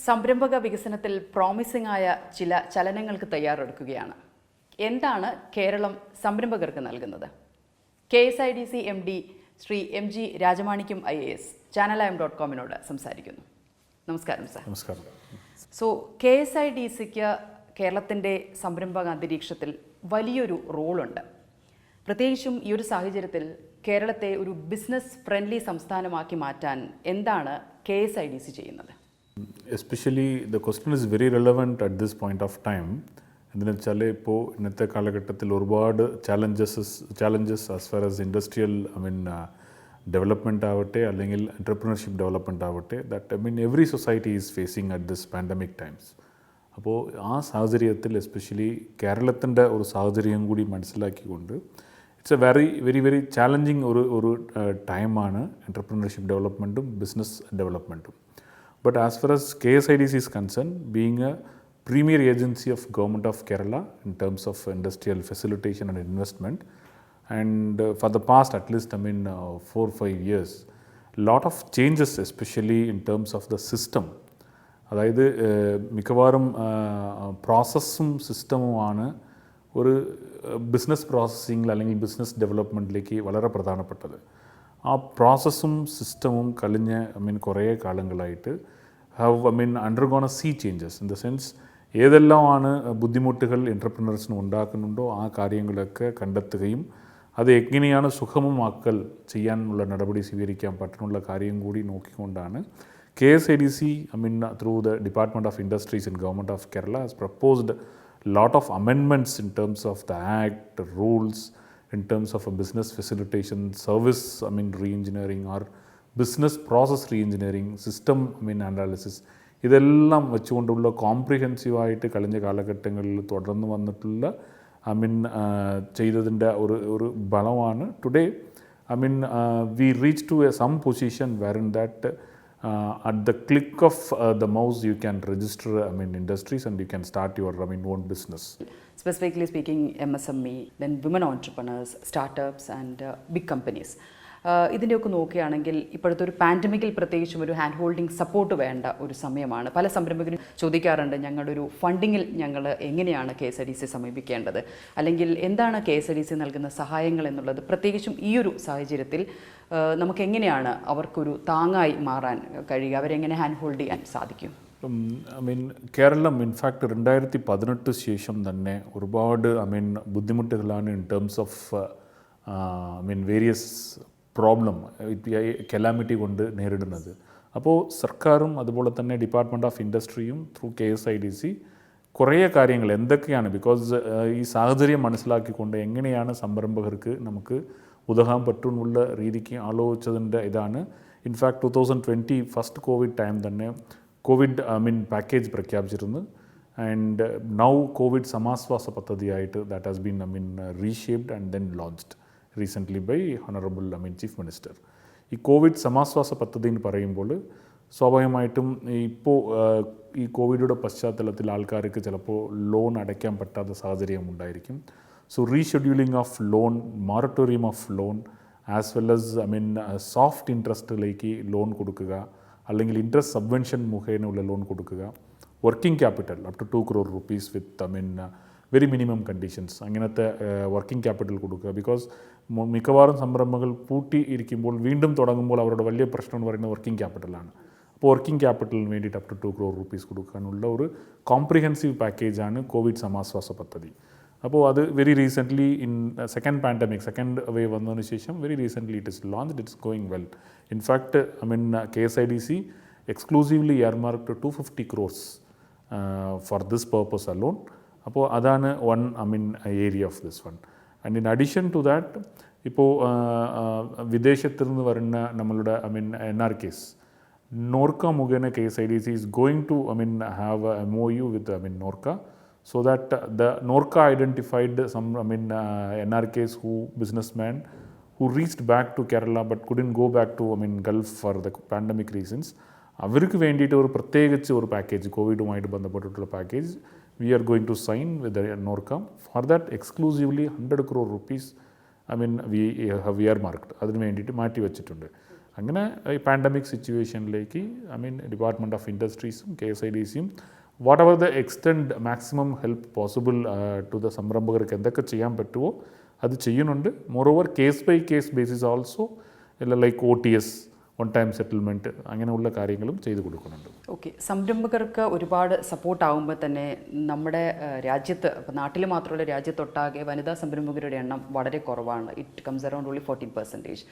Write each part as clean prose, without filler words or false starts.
സംരംഭക വികസനത്തിൽ പ്രോമിസിംഗ് ആയ ചില ചലനങ്ങൾക്ക് തയ്യാറെടുക്കുകയാണ്. എന്താണ് കേരളം സംരംഭകർക്ക് നൽകുന്നത്? KSIDC MD Shri MG Rajamanikyam IAS channelime.com സംസാരിക്കുന്നു. നമസ്കാരം സർ. നമസ്കാരം. KSIDCക്ക് കേരളത്തിൻ്റെ സംരംഭക അന്തരീക്ഷത്തിൽ വലിയൊരു റോളുണ്ട്. പ്രത്യേകിച്ചും ഈ ഒരു സാഹചര്യത്തിൽ കേരളത്തെ ഒരു ബിസിനസ് ഫ്രണ്ട്ലി സംസ്ഥാനമാക്കി മാറ്റാൻ എന്താണ് KSIDC ചെയ്യുന്നത്? Especially the question is very relevant at this point of time. എന്തെന്ന് വെച്ചാൽ ഇപ്പോൾ ഇന്നത്തെ കാലഘട്ടത്തിൽ ഒരുപാട് challenges as far as industrial development ആവട്ടെ അല്ലെങ്കിൽ എൻ്റർപ്രണർഷിപ്പ് ഡെവലപ്മെൻറ്റ് ആവട്ടെ that every society is facing at this pandemic times. അപ്പോൾ ആ സാഹചര്യത്തിൽ എസ്പെഷ്യലി കേരളത്തിൻ്റെ ഒരു സാഹചര്യം കൂടി മനസ്സിലാക്കിക്കൊണ്ട് ഇറ്റ്സ് എ വെരി ചാലഞ്ചിങ് ഒരു ടൈമാണ് എൻ്റർപ്രണർഷിപ്പ് ഡെവലപ്മെൻറ്റും ബിസിനസ് ഡെവലപ്മെൻറ്റും. But as far as KSIDC is concerned, being a premier agency of Government of Kerala in terms of industrial facilitation and investment, and for the past at least 4-5 years, lot of changes especially in terms of the system. അതായത് മിക്കവാറും പ്രോസസ്സും സിസ്റ്റമുമാണ് ഒരു business പ്രോസസ്സിങ്ങിൽ അല്ലെങ്കിൽ business ഡെവലപ്മെൻറ്റിലേക്ക് വളരെ പ്രധാനപ്പെട്ടത്. ആ പ്രോസസ്സും സിസ്റ്റമും കുറേ കാലങ്ങളായിട്ട് undergone a sea changes in the sense ഏതെല്ലാമാണ് ബുദ്ധിമുട്ടുകൾ എൻ്റർപ്രണേഴ്സിന് ഉണ്ടാക്കുന്നുണ്ടോ ആ കാര്യങ്ങളൊക്കെ കണ്ടെത്തുകയും അത് എങ്ങനെയാണ് സുഗമമാക്കൽ ചെയ്യാനുള്ള നടപടി സ്വീകരിക്കാൻ പറ്റുന്നുള്ള കാര്യം കൂടി നോക്കിക്കൊണ്ടാണ് KSIDC through the department of industries in government of Kerala has proposed lot of amendments in terms of the act, the rules, in terms of a business facilitation service, re-engineering or business process re-engineering, system analysis. ഇതെല്ലാം വെച്ചുകൊണ്ടുള്ള കോംപ്രിഹെൻസീവായിട്ട് കഴിഞ്ഞ കാലഘട്ടങ്ങളിൽ തുടർന്ന് വന്നിട്ടുള്ള ചെയ്തതിൻ്റെ ഒരു ഫലമാണ് today we reach to some position wherein that at the click of the mouse you can register industries and you can start your own business. Specifically speaking, MSME, then women entrepreneurs, startups and big companies. ഇതിൻ്റെയൊക്കെ നോക്കുകയാണെങ്കിൽ ഇപ്പോഴത്തെ ഒരു പാൻഡമിക്കിൽ പ്രത്യേകിച്ചും ഒരു hand holding support വേണ്ട ഒരു സമയമാണ്. പല സംരംഭകരും ചോദിക്കാറുണ്ട്, ഞങ്ങളുടെ ഒരു ഫണ്ടിങ്ങിൽ ഞങ്ങൾ എങ്ങനെയാണ് KSIDC സമീപിക്കേണ്ടത്, അല്ലെങ്കിൽ എന്താണ് KSIDC നൽകുന്ന സഹായങ്ങൾ എന്നുള്ളത്. പ്രത്യേകിച്ചും ഈ ഒരു സാഹചര്യത്തിൽ നമുക്ക് എങ്ങനെയാണ് അവർക്കൊരു താങ്ങായി മാറാൻ കഴിയുക, അവരെങ്ങനെ ഹാൻഡ് ഹോൾഡ് ചെയ്യാൻ സാധിക്കും? കേരളം ഇൻഫാക്ട് 2018 ശേഷം തന്നെ ഒരുപാട് ബുദ്ധിമുട്ടുകളാണ് in terms of various problem calamity കൊണ്ട് നേരിടുന്നത്. അപ്പോൾ സർക്കാരും അതുപോലെ തന്നെ ഡിപ്പാർട്ട്മെൻറ്റ് ഓഫ് ഇൻഡസ്ട്രിയും ത്രൂ KSIDC കുറേ കാര്യങ്ങൾ എന്തൊക്കെയാണ്, ബിക്കോസ് ഈ സാഹചര്യം മനസ്സിലാക്കിക്കൊണ്ട് എങ്ങനെയാണ് സംരംഭകർക്ക് നമുക്ക് ഉതകാൻ പറ്റുമെന്നുള്ള രീതിക്ക് ആലോചിച്ചതിൻ്റെ ഇതാണ്. ഇൻഫാക്ട് 2020 ഫസ്റ്റ് കോവിഡ് ടൈം തന്നെ കോവിഡ് പാക്കേജ് പ്രഖ്യാപിച്ചിരുന്നു. ആൻഡ് നൗ കോവിഡ് സമാശ്വാസ പദ്ധതിയായിട്ട് that has been reshaped and then launched recently by honourable chief minister. ഈ കോവിഡ് സമാശ്വാസ പദ്ധതി എന്ന് പറയുമ്പോൾ സ്വാഭാവികമായിട്ടും ഇപ്പോൾ ഈ കോവിഡിൻ്റെ പശ്ചാത്തലത്തിൽ ആൾക്കാർക്ക് ചിലപ്പോൾ ലോൺ അടയ്ക്കാൻ പറ്റാത്ത സാഹചര്യം ഉണ്ടായിരിക്കും. So rescheduling of loan, moratorium of loan, as well as soft ഇൻട്രസ്റ്റിലേക്ക് ലോൺ കൊടുക്കുക, അല്ലെങ്കിൽ ഇൻട്രസ്റ്റ് സബ്വെൻഷൻ മുഖേനയുള്ള ലോൺ കൊടുക്കുക, working capital up to 2 crore rupees with very minimum conditions, അങ്ങനത്തെ വർക്കിംഗ് ക്യാപിറ്റൽ കൊടുക്കുക. ബിക്കോസ് മിക്കവാറും സംരംഭങ്ങൾ പൂട്ടി ഇരിക്കുമ്പോൾ വീണ്ടും തുടങ്ങുമ്പോൾ അവരുടെ വലിയ പ്രശ്നം എന്ന് പറയുന്നത് വർക്കിംഗ് ക്യാപിറ്റലാണ്. അപ്പോൾ വർക്കിംഗ് ക്യാപിറ്റലിന് വേണ്ടിയിട്ട് അപ് ടു 2 crore rupees കൊടുക്കാനുള്ള ഒരു കോംപ്രിഹെൻസീവ് പാക്കേജാണ് കോവിഡ് സമാശ്വാസ പദ്ധതി. അപ്പോൾ അത് very recently in second wave വന്നതിന് ശേഷം very recently it is launched, it's going well. In fact KSIDC exclusively earmarked 250 crores for this purpose alone. അപ്പോൾ അതാണ് one area of this one. And in addition to that ഇപ്പോൾ വിദേശത്തു നിന്ന് വരുന്ന നമ്മളുടെ NRKs Norka മുഖേന KSIDC is going to have a MOU with Norka, so that the Norca identified some NRKs businessmen who reached back to Kerala but couldn't go back to Gulf for the pandemic reasons. അവർക്ക് വേണ്ടിയിട്ട് ഒരു പ്രത്യേകിച്ച് ഒരു package, കോവിഡുമായിട്ട് ബന്ധപ്പെട്ടിട്ടുള്ള package we are going to sign with the Norca. For that exclusively 100 crore rupees we have earmarked, അതിന് വേണ്ടിയിട്ട് മാറ്റി വെച്ചിട്ടുണ്ട്. അങ്ങനെ ഈ പാൻഡമിക് സിറ്റുവേഷനിലേക്ക് ഡിപ്പാർട്ട്മെൻറ്റ് ഓഫ് ഇൻഡസ്ട്രീസും KSIDCയും whatever the extend maximum help possible to the സംരംഭകർക്ക് എന്തൊക്കെ ചെയ്യാൻ പറ്റുമോ അത് ചെയ്യുന്നുണ്ട്. Moreover case by case basis also like OTS one time settlement അങ്ങനെയുള്ള കാര്യങ്ങളും ചെയ്തു കൊടുക്കുന്നുണ്ട്. ഓക്കെ, സംരംഭകർക്ക് ഒരുപാട് സപ്പോർട്ടാകുമ്പോൾ തന്നെ നമ്മുടെ രാജ്യത്ത്, ഇപ്പോൾ നാട്ടിൽ മാത്രമല്ല രാജ്യത്തൊട്ടാകെ വനിതാ സംരംഭകരുടെ എണ്ണം വളരെ കുറവാണ്. It comes around only 14%.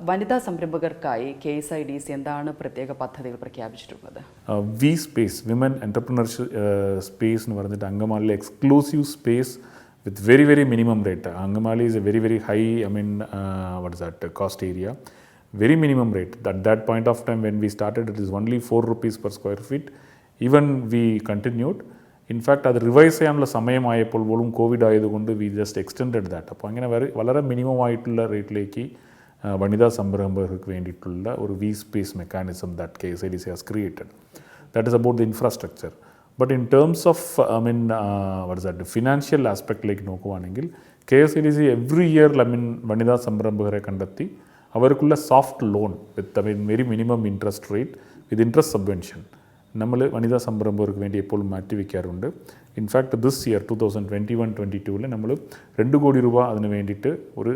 വനിതാ സംരംഭകർക്കായി KSIDC എന്താണ് പ്രത്യേക പദ്ധതികൾ പ്രഖ്യാപിച്ചിട്ടുള്ളത്? We Space, women entrepreneurship space എന്ന് പറഞ്ഞിട്ട് അങ്കമാലിയിലെ exclusive space with very very minimum rate. Angamali is a very very high what is that cost area, very minimum rate. At that point of time when we started, it is only 4 rupees per square feet. Even we continued. In fact, അത് revise ചെയ്യാനുള്ള സമയമായപ്പോൾ പോലും Covid ആയതുകൊണ്ട് we just extended that. അപ്പോൾ അങ്ങനെ വളരെ minimum ആയിട്ടുള്ള റേറ്റിലേക്ക് വനിതാ സംരംഭകർക്ക് വേണ്ടിയിട്ടുള്ള ഒരു we space mechanism that KSIDC has created. That is about the infrastructure. But in terms of what is that, financial ആസ്പെക്റ്റിലേക്ക് നോക്കുവാണെങ്കിൽ KSIDC എവ്രി ഇയർ വനിതാ സംരംഭകരെ കണ്ടെത്തി അവർക്കുള്ള soft loan with very minimum interest rate with interest subvention നമ്മൾ വനിതാ സംരംഭകർക്ക് വേണ്ടി എപ്പോഴും മാറ്റിവെക്കാറുണ്ട്. ഇൻഫാക്ട് ദിസ് ഇയർ 2021-22 നമ്മൾ 2 കോടി രൂപ അതിന് വേണ്ടിയിട്ട് ഒരു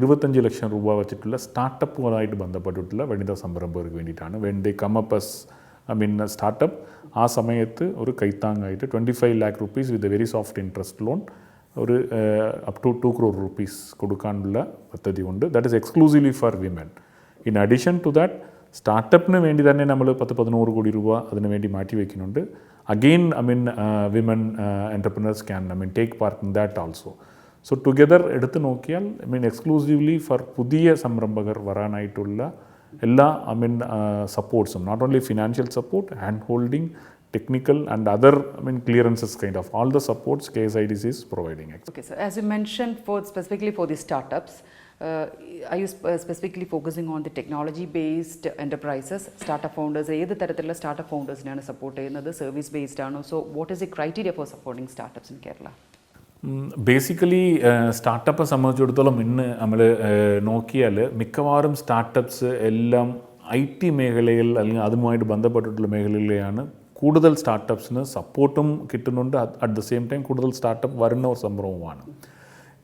25 ലക്ഷം രൂപ വെച്ചിട്ടുള്ള സ്റ്റാർട്ടപ്പുകളായിട്ട് ബന്ധപ്പെട്ടിട്ടുള്ള വനിതാ സംരംഭകർക്ക് വേണ്ടിയിട്ടാണ്. When they come up as startup ആ സമയത്ത് ഒരു കൈത്താങ്ങായിട്ട് 25 lakh rupees with a very soft interest loan ഒരു അപ് ടു 2 crore rupees കൊടുക്കാനുള്ള പദ്ധതി ഉണ്ട്. That is exclusively for women. In addition to that സ്റ്റാർട്ടപ്പിന് വേണ്ടി തന്നെ നമ്മൾ 10-11 കോടി രൂപ അതിന് വേണ്ടി മാറ്റി വയ്ക്കുന്നുണ്ട്. Again women entrepreneurs can take part in that also. So together എടുത്ത് നോക്കിയാൽ എക്സ്ക്ലൂസീവ്ലി ഫോർ പുതിയ സംരംഭകർ വരാനായിട്ടുള്ള എല്ലാ സപ്പോർട്ട്സും, not only financial support, hand holding, technical and other clearances, kind of all the supports KSIDC is providing. Okay, so as you mentioned, specifically for the startups, are you specifically focusing on the technology based enterprises, startup founders? ഏത് തരത്തിലുള്ള startup foundersനെയാണ് support ചെയ്യുന്നത്? Service based ആണോ? So what is the criteria for supporting startups in Kerala? Basically സ്റ്റാർട്ടപ്പെ സംബന്ധിച്ചിടത്തോളം ഇന്ന് നമ്മൾ നോക്കിയാൽ മിക്കവാറും സ്റ്റാർട്ടപ്സ് എല്ലാം IT മേഖലയിൽ അല്ലെങ്കിൽ അതുമായിട്ട് ബന്ധപ്പെട്ടിട്ടുള്ള മേഖലയിലെയാണ് കൂടുതൽ സ്റ്റാർട്ടപ്സിന് സപ്പോർട്ടും കിട്ടുന്നുണ്ട്. അറ്റ് ദ സെയിം ടൈം കൂടുതൽ സ്റ്റാർട്ടപ്പ് വരുന്ന ഒരു സംരംഭമാണ്.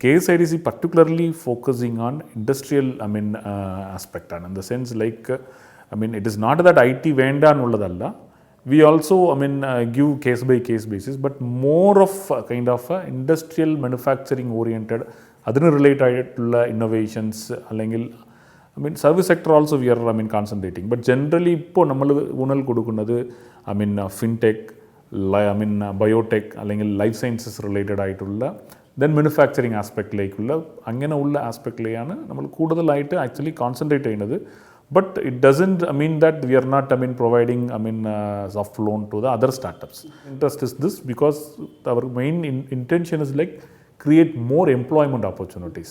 KSIDC particularly focusing on industrial aspect ആണ്. In the sense like it is not that IT വേണ്ട എന്നുള്ളതല്ല. We also give case by case basis, but more of kind of industrial manufacturing oriented, അതിന് related ആയിട്ടുള്ള innovations അല്ലെങ്കിൽ service sector also we are concentrating. But generally ഇപ്പോൾ നമ്മൾ ഊന്നൽ കൊടുക്കുന്നത് fintech, biotech അല്ലെങ്കിൽ ലൈഫ് സയൻസസ് റിലേറ്റഡ് ആയിട്ടുള്ള ദെൻ മാനുഫാക്ചറിങ് ആസ്പെക്റ്റിലേക്കുള്ള അങ്ങനെയുള്ള ആസ്പെക്റ്റിലെയാണ് നമ്മൾ കൂടുതലായിട്ട് ആക്ച്വലി കോൺസെൻട്രേറ്റ് ചെയ്യുന്നത്. But it doesn't mean that we are not providing soft loan to the other startups. Interest is this because our main intention is like create more employment opportunities.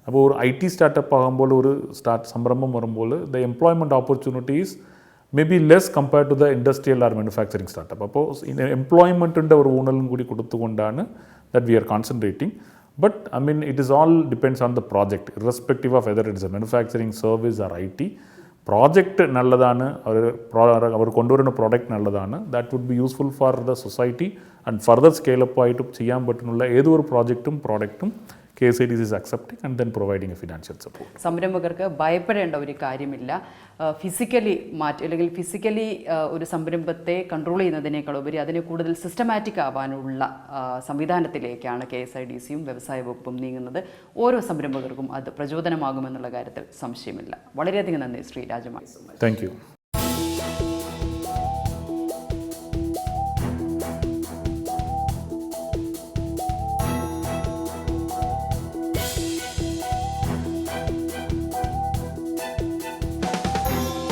അപ്പോൾ ഒരു IT startup ആകുമ്പോൾ ഒരു സംരംഭം വരുമ്പോൾ the employment opportunities may be less compared to the industrial or manufacturing startup. അപ്പോൾ എംപ്ലോയ്മെൻറ്റിൻ്റെ ഒരു ഊന്നലും കൂടി കൊടുത്തുകൊണ്ടാണ് that we are concentrating. But it is all depends on the project, irrespective of whether it is a manufacturing, service or IT. Project നല്ലതാണ്, അവർ കൊണ്ടുവരുന്ന product നല്ലതാണ്, that would be useful for the society and further scale up ആയിട്ട് ചെയ്യാൻ പറ്റുന്ന ഏതൊരു പ്രോഡക്റ്റും KSIDC is accepting and then providing a financial support. സംരംഭകർക്ക് ഭയപ്പെടേണ്ട ഒരു കാര്യമില്ല. ഫിസിക്കലി അല്ലെങ്കിൽ ഫിസിക്കലി ഒരു സംരംഭത്തെ കൺട്രോൾ ചെയ്യുന്നതിനേക്കാൾ ഉപരി അതിനെ കൂടുതൽ സിസ്റ്റമാറ്റിക് ആവാനുള്ള സംവിധാനത്തിലേക്കാണ് KSIDCയും വ്യവസായ വകുപ്പും നീങ്ങുന്നത്. ഓരോ സംരംഭകർക്കും അത് പ്രചോദനമാകുമെന്നുള്ള കാര്യത്തിൽ സംശയമില്ല. വളരെയധികം നന്ദി ശ്രീ രാജമാ. Thank you.